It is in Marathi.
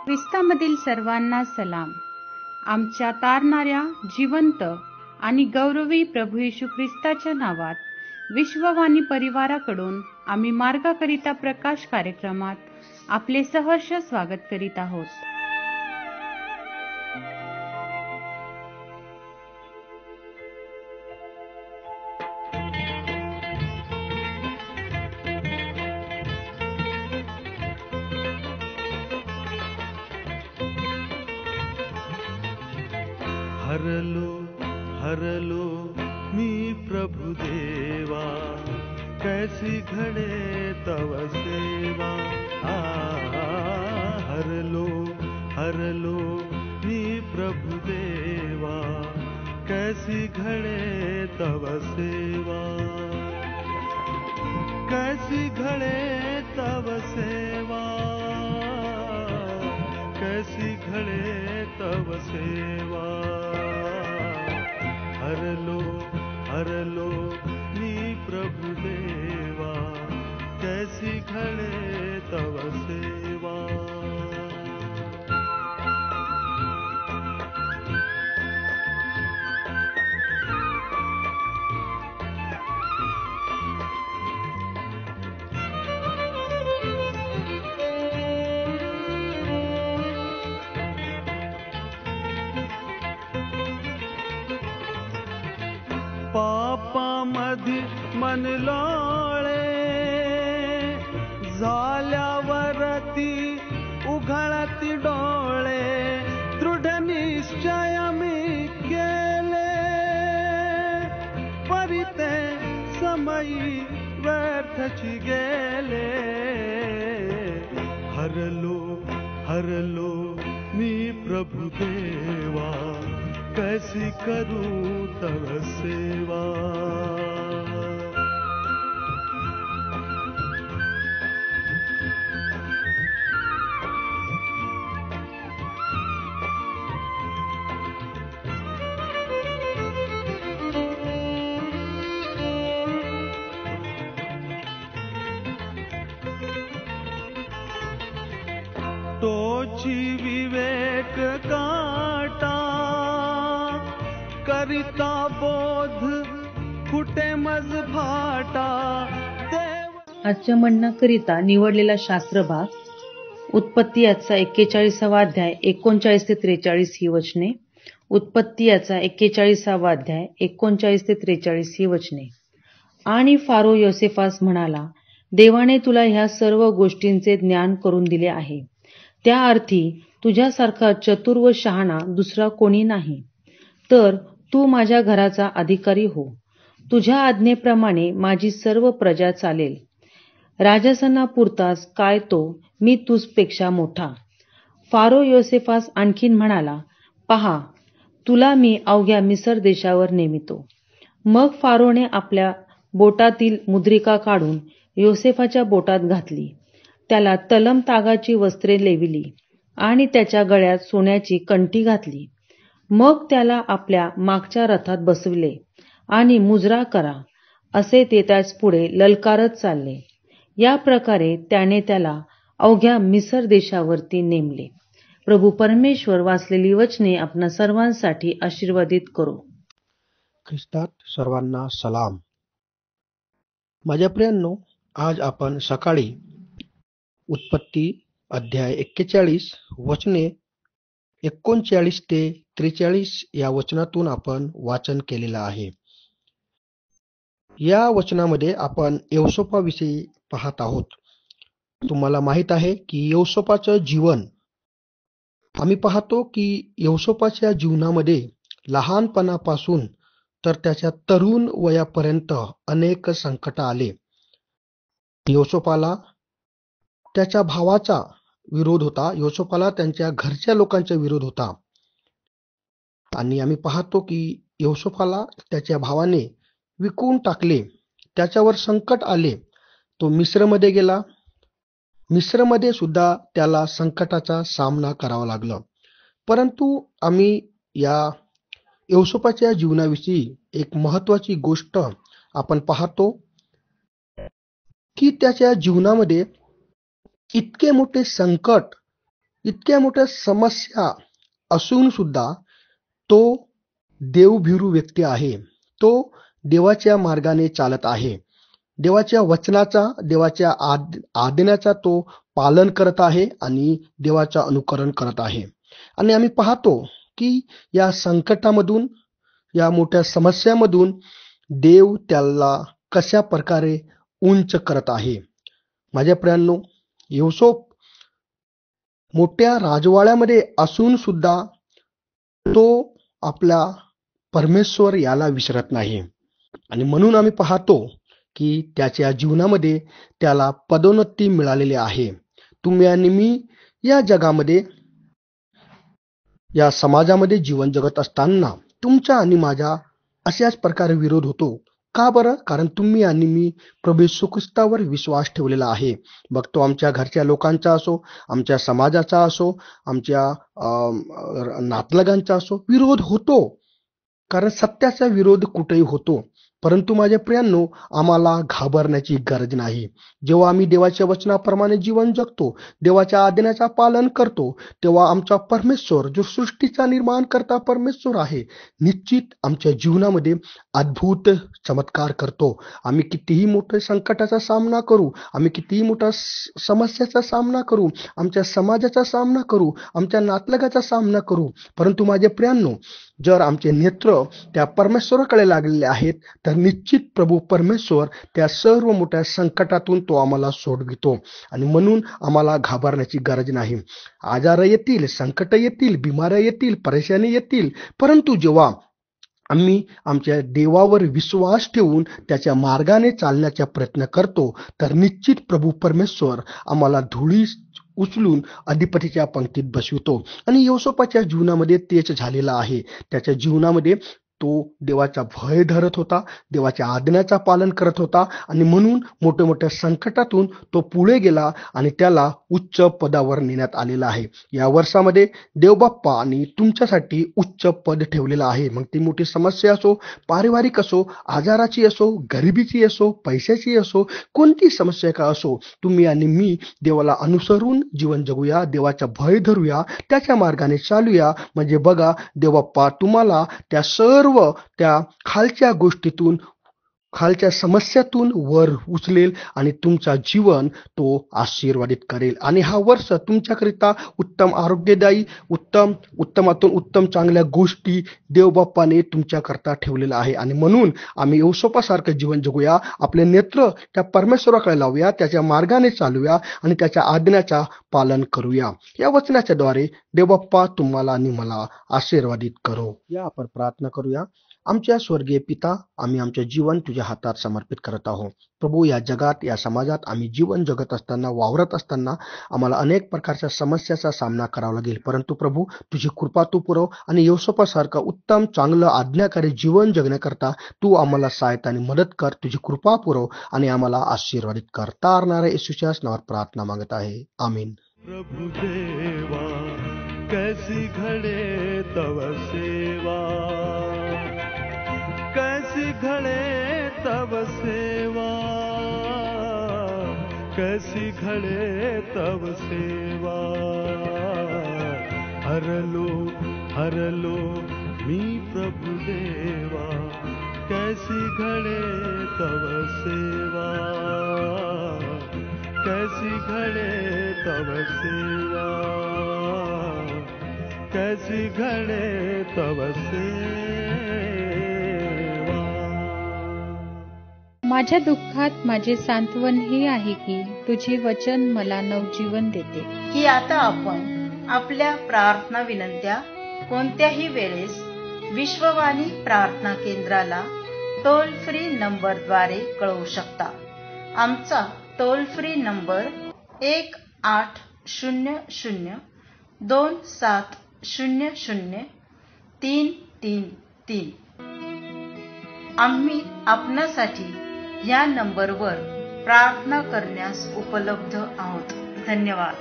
ख्रिस्तामधील सर्वांना सलाम. आमच्या तारणाऱ्या, जिवंत आणि गौरवी प्रभू येशू ख्रिस्ताच्या नावात विश्ववाणी परिवाराकडून आम्ही मार्गाकरिता प्रकाश कार्यक्रमात आपले सहर्ष स्वागत करीत आहोत. हरलो हरलो मी प्रभु देवा, कैसी घडे तव सेवा. हरलो हरलो मी प्रभु देवा, कैसी घडे तव सेवा. कैसी घडे तव सेवा, कैसी घडे तव सेवा. हरलो हरलो मी प्रभु देवा, कैसी घडे तव सेवा. पापामध्ये मन लोळे, झाल्यावरती उघडती डोळे. दृढ निश्चय मी केले, परिते समयी व्यर्थची गेले. हरलो हरलो मी प्रभु देवा, कैसी करूं तव सेवा. तोची विवेक काटा, करिता बोध फुटे मज फाटा. आजच्या म्हणण्याकरिता निवडलेला शास्त्रभाग उत्पत्ती याचा 41वा अध्याय 39 ते 43 ही वचने. उत्पत्ती याचा 41वा अध्याय 39 ते 43 ही वचने. आणि फारो योसेफास म्हणाला, देवाने तुला ह्या सर्व गोष्टींचे ज्ञान करून दिले आहे. त्या अर्थी तुझ्यासारखा चतुर व शहाणा दुसरा कोणी नाही. तर तू माझ्या घराचा अधिकारी हो. तुझ्या आज्ञेप्रमाणे माझी सर्व प्रजा चालेल. राजसना पुरताच काय तो मी तुझपेक्षा मोठा. फारो योसेफास आणखीन म्हणाला, पहा, तुला मी अवघ्या मिसर देशावर नेमितो. मग फारोने आपल्या बोटातील मुद्रिका काढून योसेफाच्या बोटात घातली. त्याला तलम तागाची वस्त्रे लेविली आणि त्याच्या गळ्यात सोन्याची कंठी घातली. मग त्याला आपल्या मागच्या रथात बसविले आणि मुजरा करा असे ते त्याच पुढे ललकारत चालले. या प्रकारे त्याने त्याला अवघ्या मिसर देशावरती नेमले. प्रभू परमेश्वर वाचलेली वचने आपणा सर्वांसाठी आशीर्वादित करो. ख्रिस्तात सर्वांना सलाम. माझ्या प्रियांनो, आज आपण सकाळी उत्पत्ती अध्याय 41 वचने 39 ते 43 या वचनातून आपण वाचन केलेलं आहे. या वचनामध्ये आपण यौसेफाविषयी पाहत आहोत. तुम्हाला माहित आहे की यौसेफाचं जीवन, आम्ही पाहतो की यौसेफाच्या जीवनामध्ये लहानपणापासून तर त्याच्या तरुण वयापर्यंत अनेक संकट आले. यौसेफाला त्याच्या भावाचा विरोध होता, यौसेफाला त्यांच्या घरच्या लोकांचा विरोध होता. आणि आम्ही पाहतो की यौसेफाला त्याच्या भावाने विकून टाकले. त्याच्यावर संकट आले. तो मिस्रमध्ये गेला. मिस्रमध्ये सुद्धा त्याला संकटाचा सामना करावा लागला. परंतु आम्ही या यौसेफाच्या जीवनाविषयी एक महत्वाची गोष्ट आपण पाहतो की त्याच्या जीवनामध्ये इतके मोठे संकट इतक्या मोठ्या समस्या असून सुद्धा तो देवभीरू व्यक्ती आहे. तो देवाच्या मार्गाने चालत आहे. देवाच्या वचनाचा, देवाच्या आज्ञाचा तो पालन करत आहे आणि देवाचं अनुकरण करत आहे. आणि आम्ही पाहतो की या संकटामधून, या मोठ्या समस्यामधून देव त्याला कशा प्रकारे उंच करत आहे. माझ्या प्रियांनो, योसेफ मोठ्या राजवाड्यामध्ये असून सुद्धा तो आपला परमेश्वर याला विसरत नाही. आणि म्हणून आम्ही पाहतो की त्याच्या जीवनामध्ये त्याला पदोन्नती मिळालेली आहे. तुम्ही आणि मी या जगामध्ये, या समाजामध्ये जीवन जगत असताना तुमचा आणि माझा अशाच प्रकारे विरोध होतो. का बरं? कारण तुम्ही आणि मी प्रभू येशू ख्रिस्तावर विश्वास ठेवलेला आहे. मग तो आमच्या घरच्या लोकांचा असो, आमच्या समाजाचा असो, आमच्या नातलगांचा असो, विरोध होतो. कारण सत्याचा विरोध कुठेही होतो. परंतु माझ्या प्रियांनो, आम्हाला घाबरण्याची गरज नाही. जेव्हा आम्ही देवाच्या वचनाप्रमाणे जीवन जगतो, देवाच्या आज्ञाचा पालन करतो, तेव्हा आमचा परमेश्वर, जो सृष्टीचा निर्माण करता परमेश्वर आहे, निश्चित आमच्या जीवनामध्ये अद्भुत चमत्कार करतो. आम्ही कितीही मोठ्या संकटाचा सामना करू, आम्ही कितीही मोठ्या समस्याचा सामना करू, आमच्या समाजाचा सामना करू, आमच्या नातलगाचा सामना करू, परंतु माझ्या प्रियांनो, जर आमचे नेत्र त्या परमेश्वराकडे लागलेले आहेत, तर निश्चित प्रभू परमेश्वर त्या सर्व मोठ्या संकटातून तो आम्हाला सोडवितो. आणि म्हणून आम्हाला घाबरण्याची गरज नाही. आजार येतील, संकट येतील, बिमाऱ्या येतील, परेशानी येतील, परंतु जेव्हा आम्ही आमच्या देवावर विश्वास ठेवून त्याच्या मार्गाने चालण्याचा प्रयत्न करतो, तर निश्चित प्रभू परमेश्वर आम्हाला धुळी उचलून अधिपतीच्या पंक्तीत बसवितो. आणि योसेफाच्या जीवनामध्ये तेच झालेलं आहे. त्याच्या जीवनामध्ये तो देवाचा भय धरत होता, देवाच्या आज्ञाचा पालन करत होता, आणि म्हणून मोठ्या मोठ्या संकटातून तो पुढे गेला आणि त्याला उच्च पदावर नेण्यात आलेला आहे. या वर्षामध्ये देवबाप्पा आणि तुमच्यासाठी उच्च पद ठेवलेलं आहे. मग ती मोठी समस्या असो, पारिवारिक असो, आजाराची असो, गरिबीची असो, पैशाची असो, कोणती समस्या का असो, तुम्ही आणि मी देवाला अनुसरून जीवन जगूया, देवाचा भय धरूया, त्याच्या मार्गाने चालूया. म्हणजे बघा, देवबाप्पा तुम्हाला त्या खालच्या गोष्टीतून, खालच्या समस्यातून वर उचलेल आणि तुमचा जीवन तो आशीर्वादित करेल. आणि हा वर्ष तुमच्याकरिता उत्तम आरोग्यदायी, उत्तमातून उत्तम चांगल्या गोष्टी देवबाप्पाने तुमच्याकरता ठेवलेला आहे. आणि म्हणून आम्ही योसेफासारखं जीवन जगूया, आपले नेत्र त्या परमेश्वराकडे लावूया, त्याच्या मार्गाने चालूया आणि त्याच्या आज्ञाचा पालन करूया. या वचनाच्याद्वारे देवबाप्पा तुम्हाला आणि मला आशीर्वादित करो. या आपण प्रार्थना करूया. आमच्या स्वर्गीय पिता, आम्ही आमचे जीवन तुझ्या हातात समर्पित करत आहोत. प्रभू, या जगात, या समाजात आम्ही जीवन जगत असताना, वावरत असताना आम्हाला अनेक प्रकारच्या समस्याचा सामना करावा लागेल. परंतु प्रभू, तुझी कृपा तू पुरव आणि योसेफासारखं उत्तम, चांगलं, आज्ञाकारी जीवन जगण्याकरता तू आम्हाला सहायता आणि मदत कर. तुझी कृपा पुरव आणि आम्हाला आशीर्वादित कर. तारणाऱ्या येशूच्या नावात प्रार्थना मागत आहे. आमीन. प्रभु देवा, कैसी घड़े तव सेवा, कैसी घड़े तव सेवा, कैसी घड़े तव सेवा. हर लो मी प्रभु देवा, कैसी घड़े तव सेवा, कैसी घड़े तव सेवा, कैसी घड़े तव सेवा. माझ्या दुःखात माझे सांत्वन हे आहे की तुझे वचन मला नवजीवन देते. की आता आपण आपल्या प्रार्थना विनंत्या कोणत्याही वेळेस विश्ववाणी प्रार्थना केंद्राला टोल फ्री नंबरद्वारे कळवू शकता. आमचा टोल फ्री नंबर 1-800-2700-333. आम्ही आपणासाठी या नंबरवर प्रार्थना करण्यास उपलब्ध आहोत. धन्यवाद.